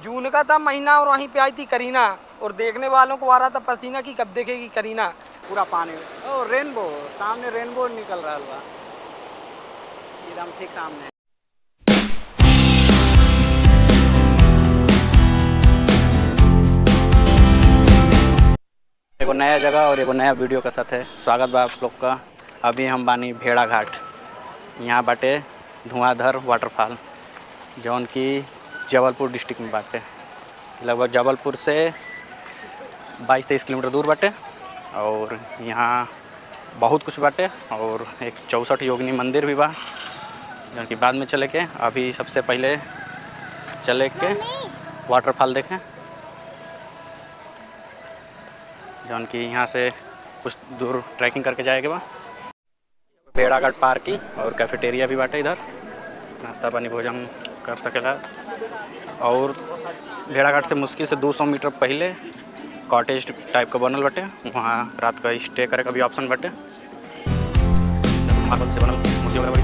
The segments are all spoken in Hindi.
जून का था महीना और वहीं पे आई थी करीना, और देखने वालों को आ रहा था पसीना कि कब देखेगी करीना। पूरा पानी, ओ रेनबो, सामने रेनबो निकल रहा है एकदम ठीक सामने। एगो नया जगह और एगो नया वीडियो के साथ है स्वागत बा आप लोग का। अभी हम बानी भेड़ा घाट, यहाँ बाटे धुआंधार वाटरफॉल जौन की जबलपुर डिस्ट्रिक्ट में बाटे। लगभग जबलपुर से 22-23 किलोमीटर दूर बाटे और यहाँ बहुत कुछ बाटे और एक 64 योगिनी मंदिर भी बा जौन की बाद में चले के। अभी सबसे पहले चले के वाटरफॉल देखें जौन की यहाँ से कुछ दूर ट्रैकिंग करके जाएगा बा। भेड़ाघाट पार्किंग और कैफेटेरिया भी बाटे, इधर नाश्ता पानी भोजन कर सकेला। और भेड़ाघाट से मुश्किल से 200 मीटर पहले कॉटेज टाइप का बनल बाटे, वहाँ रात का स्टे करे का भी ऑप्शन बाटे। मार्बल से बनल मूर्ति वगैरह बड़ी।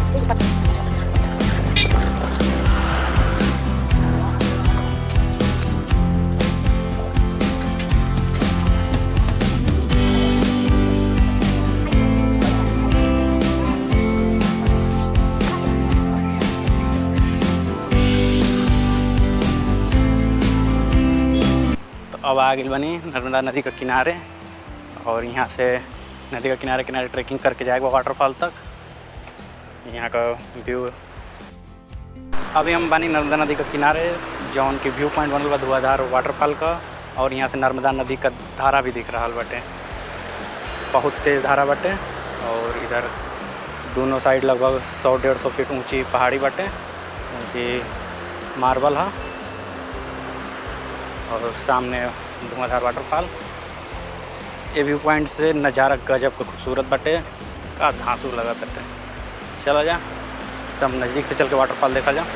अब आ गई बनी नर्मदा नदी का किनारे और यहाँ से नदी का किनारे किनारे ट्रैकिंग करके जाएगा वाटरफॉल तक। यहाँ का व्यू, अभी हम बनी नर्मदा नदी का किनारे जौन की व्यू पॉइंट बनल बा धुआंधार वाटरफॉल का। और यहाँ से नर्मदा नदी का धारा भी दिख रहा बाटे, बहुत तेज़ धारा बाटे। और इधर दोनों साइड लगभग 100-150 फीट ऊंची पहाड़ी बाटे उनकी मार्बल है। और सामने धुआंधार वाटरफॉल। ये व्यू पॉइंट से नज़ारा गजब का खूबसूरत बाटे, का धांसू लगा बाटे। चला जा तब नज़दीक से चल के वाटरफॉल देखा जा।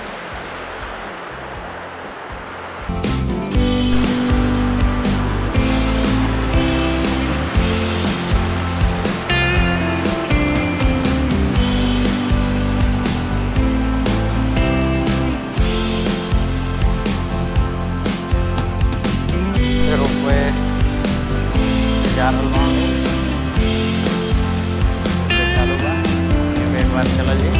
रोपवे जा रहा चालू बा, एक बार चला जी।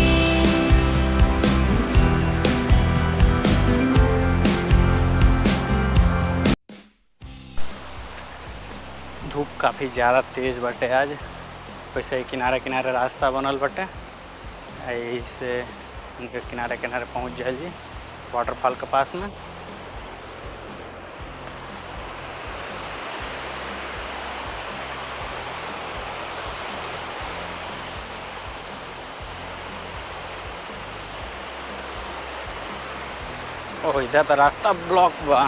धूप काफ़ी ज़्यादा तेज़ बाटे आज, वैसे ही किनारे किनारे रास्ता बनल बाटे, यही से किनारे किनारे पहुंच जाए जी वाटरफॉल के पास में। ओह इधर तो रास्ता ब्लॉक बा।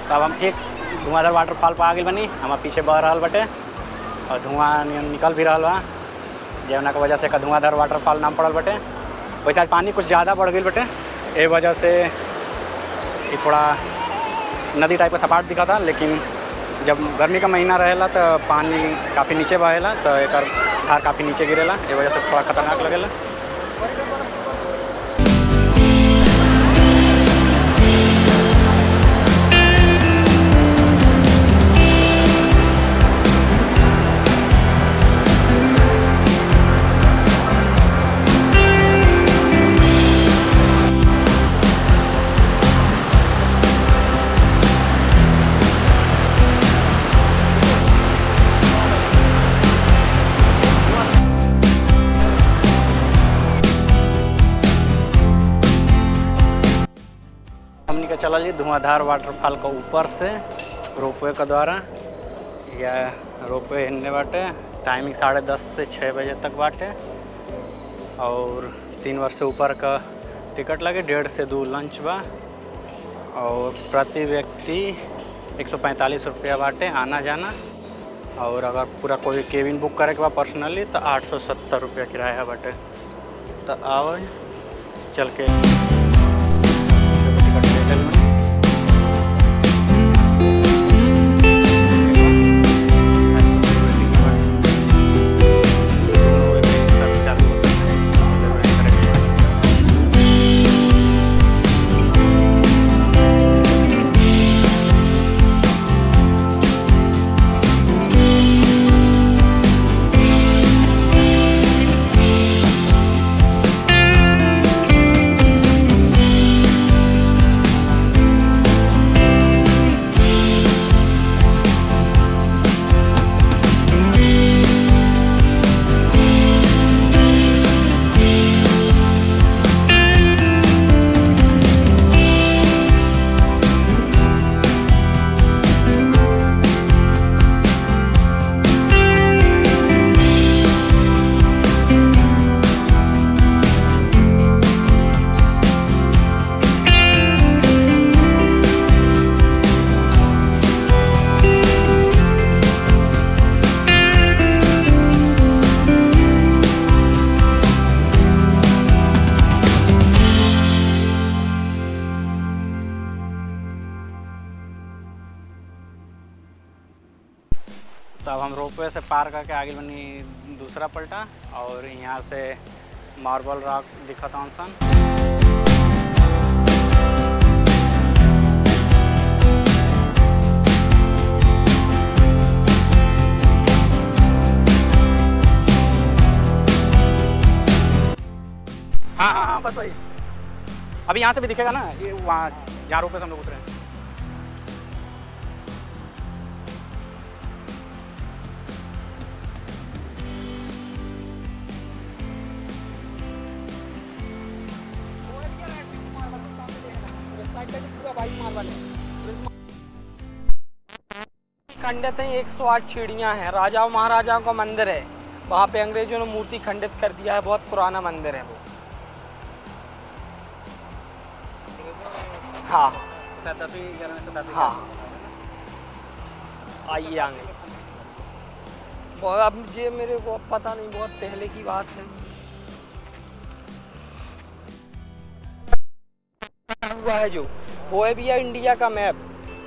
तब हम ठीक धुआंधार वाटरफॉल पर आ गए बनी। हमारे पीछे बह रहा बटे और धुआं निकल भी रहा बा, जौना की वजह से का धुआंधार वाटरफॉल नाम पड़ल बटे। वैसे आज पानी कुछ ज़्यादा बढ़ गई बटे, ए वजह से थोड़ा नदी टाइप का सपाट दिखा था। लेकिन जब गर्मी का महीना रहेला तो पानी काफ़ी नीचे बहेला, तो एक धार काफ़ी नीचे गिरेला, ए वजह से थोड़ा खतरनाक लगेला। चला जी धुआंधार वाटरफॉल का ऊपर से रोपवे के द्वारा। या रोपवे हिलने बाटे, टाइमिंग 10:30 से 6 बजे तक बाटे। और 3 वर्ष से ऊपर का टिकट लगे, 1.5 से 2 लंच बा। और प्रति व्यक्ति 145 रुपया बाटे आना जाना। और अगर पूरा कोई केबिन बुक करे के बाद पर्सनली तो 870 रुपया किराया बाटे। तो आओ चल के टिकट ले लें। तो अब हम रोपवे से पार करके आगे बनी दूसरा पलटा। और यहाँ से मार्बल रॉक दिखा था सन। हाँ बस वही। अभी यहाँ से भी दिखेगा ना, ये वहाँ जहाँ रोपवे से हम लोग उतरे हैं। खंडित है 108 सीढ़ियाँ हैं, राजाओं महाराजाओं का मंदिर है। वहाँ पे अंग्रेजों ने मूर्ति खंडित कर दिया है, बहुत पुराना मंदिर है वो। हाँ 10वीं हाँ आइए आगे। बहुत अब ये मेरे को पता नहीं, बहुत पहले की बात है। हुआ है जो वो है भैया इंडिया का मैप।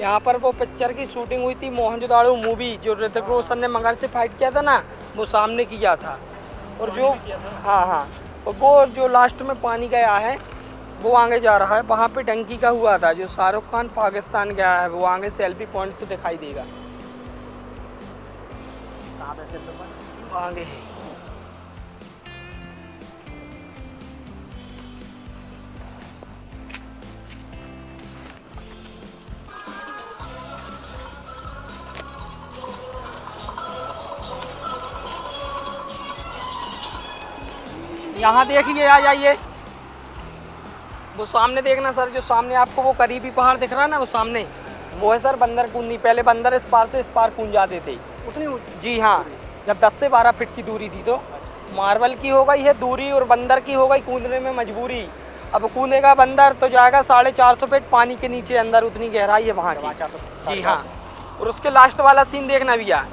यहाँ पर वो पिक्चर की शूटिंग हुई थी, मोहनजोदाड़ो मूवी, जो ऋतिक रोशन ने मगर से फाइट किया था ना, वो सामने किया था। और जो हाँ और वो जो लास्ट में पानी गया है वो आगे जा रहा है, वहाँ पे टंकी का हुआ था। जो शाहरुख खान पाकिस्तान गया है वो आगे सेल्फी पॉइंट से दिखाई देगा। आगे यहाँ देखिए, आ जाइए। वो सामने देखना सर, जो सामने आपको वो करीबी पहाड़ दिख रहा है ना, वो सामने वो है सर बंदर कूंदी। पहले बंदर इस पार से इस पार कूद जाते थे उतनी। जी हाँ, जब 10 से 12 फीट की दूरी थी। तो मार्बल की हो गई है दूरी और बंदर की हो गई कूदने में मजबूरी। अब कूदेगा बंदर तो जाएगा 450 फीट पानी के नीचे अंदर, उतनी गहराई है वहाँ की। जी हाँ। और उसके लास्ट वाला सीन देखना भैया,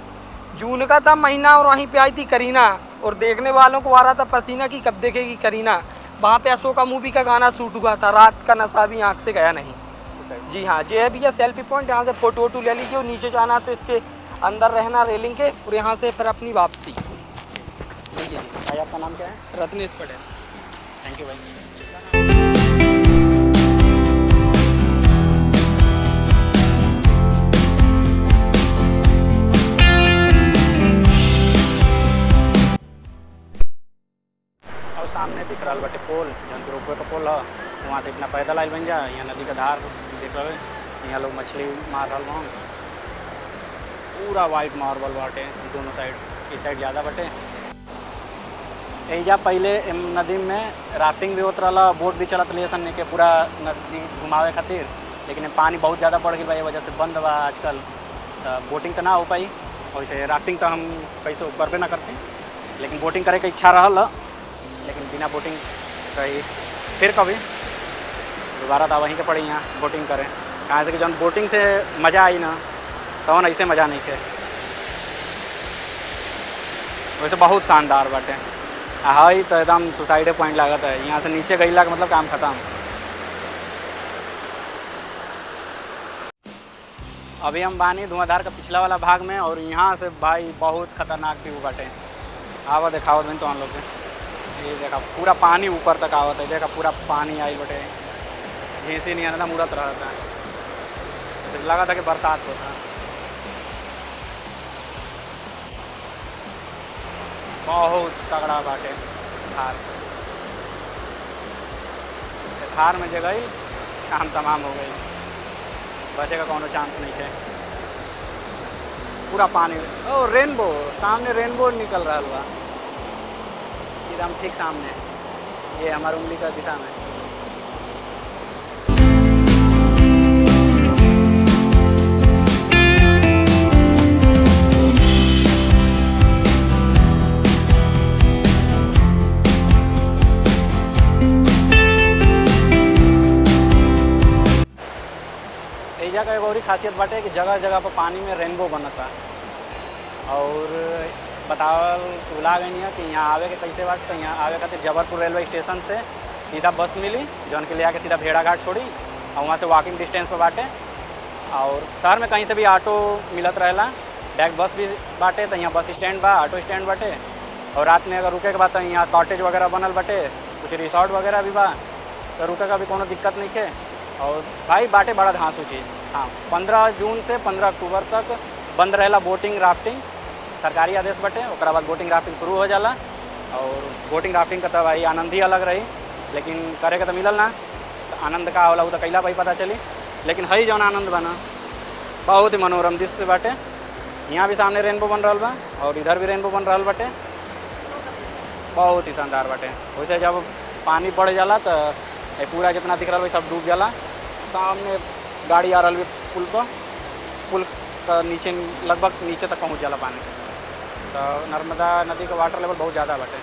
जून का था महीना और वहीं पे आई थी करीना, और देखने वालों को आ रहा था पसीना की कब देखेगी करीना। वहाँ पे अशोका मूवी का गाना शूट हुआ था, रात का नशा भी आँख से गया नहीं। जी हाँ, ये है भैया सेल्फी पॉइंट। यहाँ से फोटो वोटो ले लीजिए, और नीचे जाना तो इसके अंदर रहना रेलिंग के, और यहाँ से फिर अपनी वापसी। भाई आपका नाम क्या है? रत्नेश पटेल। थैंक यू भाई। सामने दिख रहा बटे पोल, जहाँ रोपवे का पोल है, वहाँ से इतना पैदल आइल बन जा। यहाँ नदी का धार देख रहे, यहाँ लोग मछली मार रहा वहाँ। पूरा वाइट मार्बल बाटे दोनों साइड, इस साइड ज़्यादा बटे। एजा पहले नदी में राफ्टिंग भी होत रहा, बोट भी चलत रही सन के पूरा नदी घुमावे खातिर। लेकिन ये पानी बहुत ज़्यादा बढ़ गई बा, ये वजह से बंद बा आजकल। तो बोटिंग तो ना हो पाई, और वैसे राफ्टिंग तो हम कैसे करबे ना करते, लेकिन बोटिंग करे के इच्छा रहल, लेकिन बिना बोटिंग कही फिर कभी दोबारा तो वहीं के पड़ी यहाँ बोटिंग करें। कहाँ से कि जब बोटिंग से मज़ा आई ना तो ऐसे मज़ा नहीं थे। वैसे बहुत शानदार बाटे, हाई तो एकदम सुसाइड पॉइंट लागत है, यहाँ से नीचे गईला का मतलब काम ख़त्म। अभी हम बानी धुआंधार का पिछला वाला भाग में, और यहाँ से भाई बहुत खतरनाक व्यू बाटे। आवा देखावत बन तो हम लोग ये देखा पूरा पानी ऊपर तक आवत है, देखा पूरा पानी आई बटे, झींसी नहीं आना मुड़त रहता है, तो लगा था कि बरसात होता। बहुत तगड़ा बाटे थार, थार में जगह काम तमाम हो गई, बचे का कोनो चांस नहीं है। पूरा पानी, ओ रेनबो सामने, रेनबो निकल रहा बा एकदम ठीक सामने, ये हमारे उंगली का दिशा में। एजा का एक और ही खासियत बाटे कि जगह जगह पर पानी में रेनबो बनता, और बतावल भुला गई है कि यहाँ आवे के कैसे बात। तो यहाँ आवे खातिर जबलपुर रेलवे स्टेशन से सीधा बस मिली, जौन के ले आके सीधा भेड़ाघाट छोड़ी, और वहाँ से वॉकिंग डिस्टेंस पर बाटे। और शहर में कहीं से भी ऑटो मिलत रहेला, डायरेक्ट बस भी बाटे, तो यहाँ बस स्टैंड बा, ऑटो स्टैंड बाटे। और रात में अगर रुके के बाद तो यहाँ कॉटेज वगैरह बनल बाटे, कुछ रिसोर्ट वगैरह भी बा, तो रुके का भी कोनो दिक्कत नहीं है। और भाई बाटे बड़ा धांसू चीज़। हाँ, 15 जून से 15 अक्टूबर तक बंद रहेला बोटिंग राफ्टिंग, सरकारी आदेश बटे। ओकरा बाद बोटिंग राफ्टिंग शुरू हो जाला, और बोटिंग राफ्टिंग का तो भाई आनंद ही अलग रही, लेकिन करे का तो मिलल ना, तो आनंद का होला वो तो कैला भाई पता चली। लेकिन हई जौन आनंद बना बहुत ही मनोरम दृश्य बाटे। यहाँ भी सामने रेनबो बन रहा बा, और इधर भी रेनबो बन रहा बाटे, बहुत ही शानदार बाटे। वैसे जब पानी बढ़ जाला तो ये पूरा जितना दिख रहा है सब डूब जाला। सामने गाड़ी आ रही पुल पर, पुल का नीचे लगभग नीचे तक पहुँच जाला पानी। तो नर्मदा नदी का वाटर लेवल बहुत ज़्यादा बाटे।